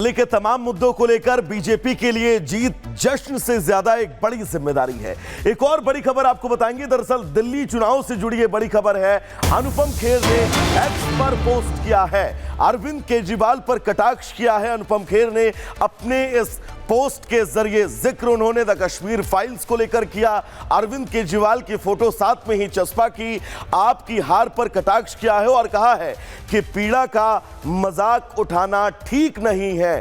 दिल्ली के तमाम मुद्दों को लेकर बीजेपी के लिए जीत जश्न से ज्यादा एक बड़ी जिम्मेदारी है। एक और बड़ी खबर आपको बताएंगे। दरअसल दिल्ली चुनाव से जुड़ी ये बड़ी खबर है। अनुपम खेर ने एक्स पर पोस्ट किया है, अरविंद केजरीवाल पर कटाक्ष किया है। अनुपम खेर ने अपने इस पोस्ट के जरिए जिक्र उन्होंने द कश्मीर फाइल्स को लेकर किया। अरविंद केजरीवाल की फोटो साथ में ही चस्पा की, आपकी हार पर कटाक्ष किया है और कहा है कि पीड़ा का मजाक उठाना ठीक नहीं है,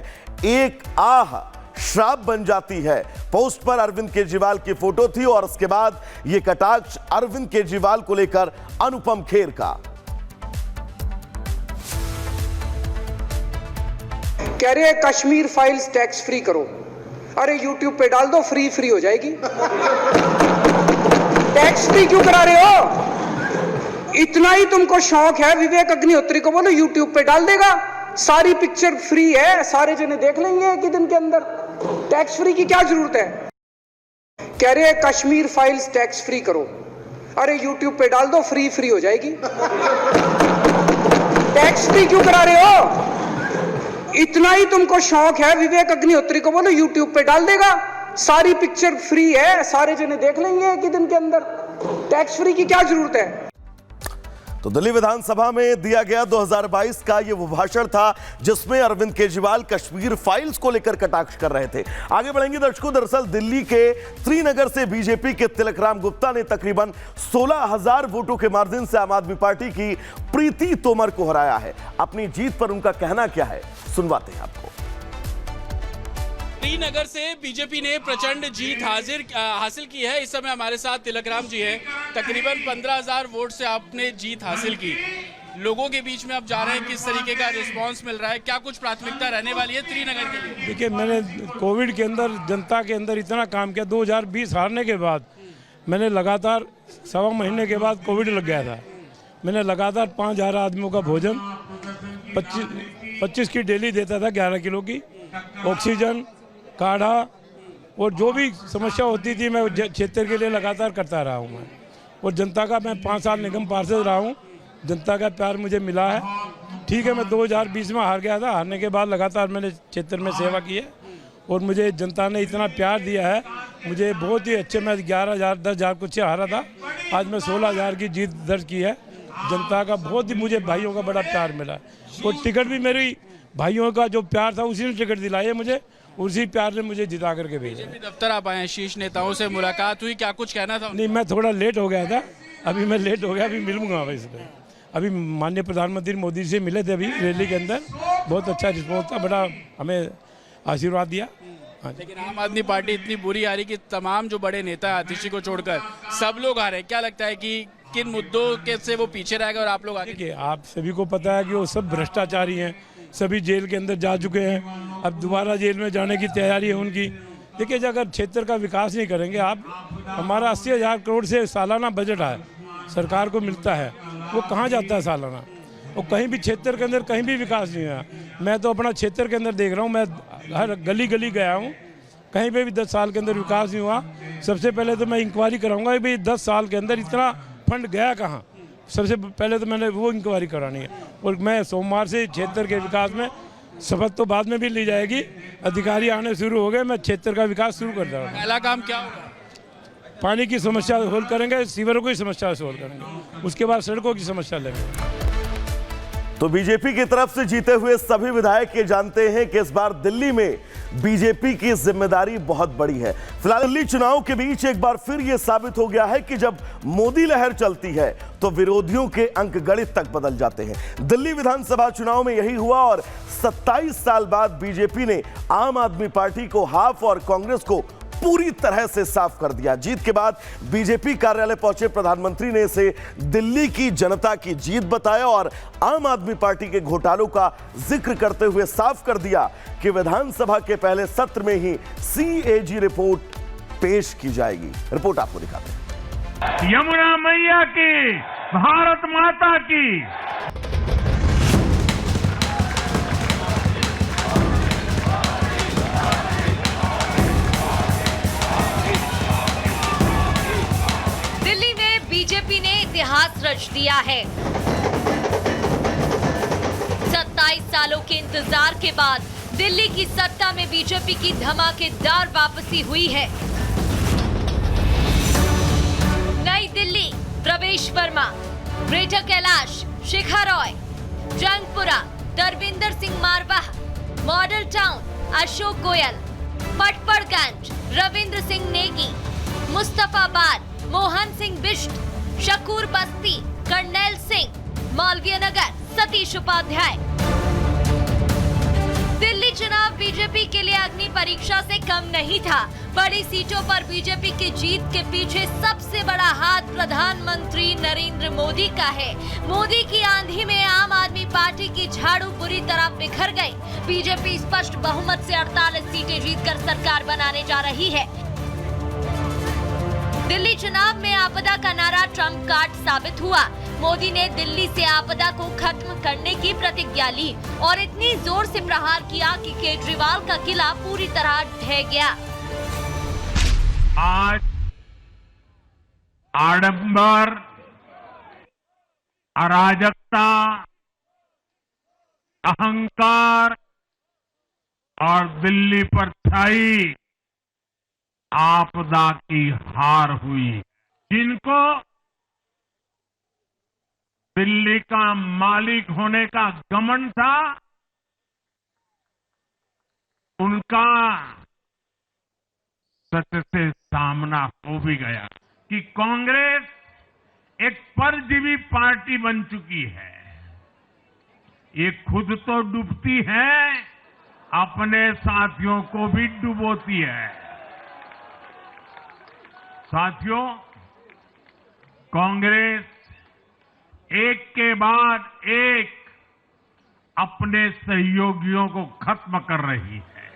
एक आह श्राप बन जाती है। पोस्ट पर अरविंद केजरीवाल की फोटो थी और उसके बाद यह कटाक्ष अरविंद केजरीवाल को लेकर अनुपम खेर का। कह रहे हैं कश्मीर फाइल्स टैक्स फ्री करो। अरे यूट्यूब पे डाल दो, फ्री फ्री हो जाएगी। टैक्स फ्री क्यों करा रहे हो? इतना ही तुमको शौक है, विवेक अग्निहोत्री को बोलो यूट्यूब पे डाल देगा, सारी पिक्चर फ्री है, सारे जने देख लेंगे एक ही दिन के अंदर। टैक्स फ्री की क्या जरूरत है? कह रहे हैं कश्मीर फाइल्स टैक्स फ्री करो। अरे यूट्यूब पे डाल दो, फ्री फ्री हो जाएगी। टैक्स फ्री क्यों करा रहे हो? इतना ही तुमको शौक है, विवेक अग्निहोत्री को बोलो यूट्यूब पे डाल देगा, सारी पिक्चर फ्री है, सारे जने देख लेंगे एक ही दिन के अंदर। टैक्स फ्री की क्या जरूरत है? तो दिल्ली विधानसभा में दिया गया 2022 का ये वो भाषण था जिसमें अरविंद केजरीवाल कश्मीर फाइल्स को लेकर कटाक्ष कर रहे थे। आगे बढ़ेंगे दर्शकों। दरअसल दिल्ली के श्रीनगर से बीजेपी के तिलकराम गुप्ता ने तकरीबन 16,000 वोटों के मार्जिन से आम आदमी पार्टी की प्रीति तोमर को हराया है। अपनी जीत पर उनका कहना क्या है, सुनवाते हैं आपको। श्रीनगर से बीजेपी ने प्रचंड जीत हासिल की है। इस समय हमारे साथ तिलकराम जी हैं। तकरीबन 15,000 वोट से आपने जीत हासिल की। लोगों के बीच में आप जा रहे हैं, किस तरीके का रिस्पांस मिल रहा है? क्या कुछ प्राथमिकता रहने वाली है श्रीनगर के लिए? देखिए, मैंने कोविड के अंदर जनता के अंदर इतना काम किया। 2020 हारने के बाद मैंने लगातार 1.25 महीने के बाद कोविड लग गया था। मैंने लगातार 5,000 आदमियों का भोजन 25 की डेली देता था, 11 किलो की ऑक्सीजन, काढ़ा और जो भी समस्या होती थी मैं क्षेत्र के लिए लगातार करता रहा हूँ मैं। और जनता का मैं 5 साल निगम पार्षद रहा हूँ, जनता का प्यार मुझे मिला है। ठीक है, मैं 2020 में हार गया था, हारने के बाद लगातार मैंने क्षेत्र में सेवा की है और मुझे जनता ने इतना प्यार दिया है, मुझे बहुत ही अच्छे। मैं 11,000 10,000 कुछ से हारा था, आज मैं 16,000 की जीत दर्ज की है। जनता का बहुत ही मुझे भाइयों का बड़ा प्यार मिला है और टिकट भी मेरी भाइयों का जो प्यार था उसी ने टिकट दिलाई है मुझे, उसी प्यार ने मुझे जिता करके भेजा। दफ्तर आप आए हैं, शीर्ष नेताओं से मुलाकात हुई, क्या कुछ कहना था? नहीं, मैं थोड़ा लेट हो गया था, अभी मैं लेट हो गया, अभी मिलूंगा इस पर। अभी माननीय प्रधानमंत्री मोदी से मिले थे अभी रैली के अंदर, बहुत अच्छा रिस्पॉन्स था, बड़ा हमें आशीर्वाद दिया। लेकिन आम आदमी पार्टी इतनी बुरी आ रही कि तमाम जो बड़े नेता आतिशी को छोड़कर सब लोग आ रहे हैं। क्या लगता है कि किन मुद्दों के से वो पीछे रहेगा और आप लोग आगे? देखिए, आप सभी को पता है कि वो सब भ्रष्टाचारी हैं, सभी जेल के अंदर जा चुके हैं, अब दोबारा जेल में जाने की तैयारी है उनकी। देखिए, अगर क्षेत्र का विकास नहीं करेंगे आप, हमारा 80,000 करोड़ से सालाना बजट है सरकार को मिलता है, वो कहाँ जाता है सालाना? और कहीं भी क्षेत्र के अंदर कहीं भी विकास नहीं हुआ। मैं तो अपना क्षेत्र के अंदर देख रहा हूँ, मैं हर गली गली गया हूँ, कहीं पे भी 10 साल के अंदर विकास नहीं हुआ। सबसे पहले तो मैं इंक्वायरी कराऊंगा कि भाई 10 साल के अंदर इतना फंड गया कहाँ, सबसे पहले तो मैंने वो इंक्वायरी करानी है। और मैं सोमवार से क्षेत्र के विकास में, शपथ तो बाद में भी ली जाएगी, अधिकारी आने शुरू हो गए, मैं क्षेत्र का विकास शुरू कर रहा हूँ। पहला काम क्या होगा? पानी की समस्या सोल्व करेंगे, सीवरों की समस्या सोल्व करेंगे, उसके बाद सड़कों की समस्या लेंगे। तो बीजेपी की तरफ से जीते हुए सभी विधायक ये जानते हैं कि इस बार दिल्ली में बीजेपी की जिम्मेदारी बहुत बड़ी है। फिलहाल दिल्ली चुनाव के बीच एक बार फिर यह साबित हो गया है कि जब मोदी लहर चलती है तो विरोधियों के अंक गणित तक बदल जाते हैं। दिल्ली विधानसभा चुनाव में यही हुआ और 27 साल बाद बीजेपी ने आम आदमी पार्टी को हाफ और कांग्रेस को पूरी तरह से साफ कर दिया। जीत के बाद बीजेपी कार्यालय पहुंचे प्रधानमंत्री ने इसे दिल्ली की जनता की जीत बताया और आम आदमी पार्टी के घोटालों का जिक्र करते हुए साफ कर दिया कि विधानसभा के पहले सत्र में ही CAG रिपोर्ट पेश की जाएगी। रिपोर्ट आपको दिखाते हैं। यमुना मैया की, भारत माता की। बीजेपी ने इतिहास रच दिया है। 27 सालों के इंतजार के बाद दिल्ली की सत्ता में बीजेपी की धमाकेदार वापसी हुई है। नई दिल्ली, प्रवेश वर्मा, ग्रेटर कैलाश, शिखा रॉय, जंगपुरा, दरविंदर सिंह मारवाह, मॉडल टाउन, अशोक गोयल, पटपड़गंज, रविंद्र सिंह नेगी, मुस्तफाबाद, मोहन सिंह बिष्ट, शकूर बस्ती, करनैल सिंह, मालवीय नगर, सतीश उपाध्याय। दिल्ली चुनाव बीजेपी के लिए अग्नि परीक्षा से कम नहीं था। बड़ी सीटों पर बीजेपी की जीत के पीछे सबसे बड़ा हाथ प्रधानमंत्री नरेंद्र मोदी का है। मोदी की आंधी में आम आदमी पार्टी की झाड़ू बुरी तरह बिखर गई। बीजेपी स्पष्ट बहुमत से 48 सीटें जीतकर सरकार बनाने जा रही है। दिल्ली चुनाव में आपदा का नारा ट्रम्प कार्ड साबित हुआ। मोदी ने दिल्ली से आपदा को खत्म करने की प्रतिज्ञा ली और इतनी जोर से प्रहार किया कि केजरीवाल का किला पूरी तरह ढह गया। आज आडंबर, अराजकता, अहंकार और दिल्ली पर छाई आपदा की हार हुई। जिनको दिल्ली का मालिक होने का घमंड था, उनका सच से सामना हो भी गया कि कांग्रेस एक परजीवी पार्टी बन चुकी है। ये खुद तो डूबती है, अपने साथियों को भी डुबोती है। साथियों, कांग्रेस एक के बाद एक अपने सहयोगियों को खत्म कर रही है।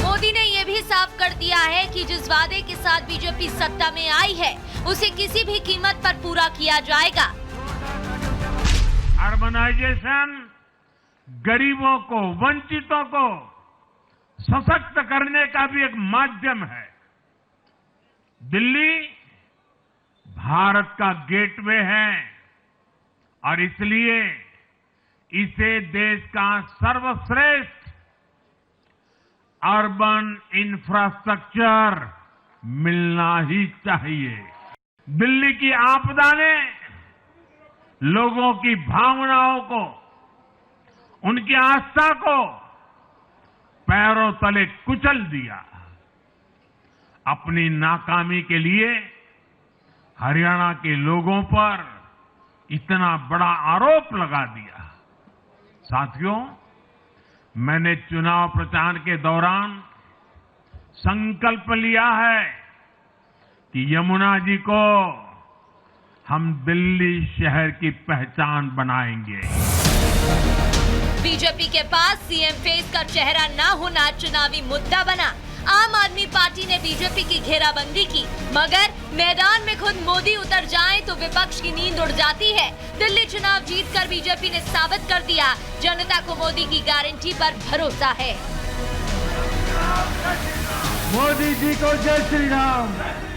मोदी ने यह भी साफ कर दिया है कि जिस वादे के साथ बीजेपी सत्ता में आई है, उसे किसी भी कीमत पर पूरा किया जाएगा। अर्बनाइजेशन गरीबों को, वंचितों को सशक्त करने का भी एक माध्यम है। दिल्ली भारत का गेटवे है और इसलिए इसे देश का सर्वश्रेष्ठ अर्बन इंफ्रास्ट्रक्चर मिलना ही चाहिए। दिल्ली की आपदा ने लोगों की भावनाओं को, उनकी आस्था को पैरों तले कुचल दिया। अपनी नाकामी के लिए हरियाणा के लोगों पर इतना बड़ा आरोप लगा दिया। साथियों, मैंने चुनाव प्रचार के दौरान संकल्प लिया है कि यमुना जी को हम दिल्ली शहर की पहचान बनाएंगे। बीजेपी के पास सीएम फेस का चेहरा न होना चुनावी मुद्दा बना। आम आदमी पार्टी ने बीजेपी की घेराबंदी की, मगर मैदान में खुद मोदी उतर जाएं तो विपक्ष की नींद उड़ जाती है। दिल्ली चुनाव जीतकर बीजेपी ने साबित कर दिया, जनता को मोदी की गारंटी पर भरोसा है। मोदी जी को जय श्री राम।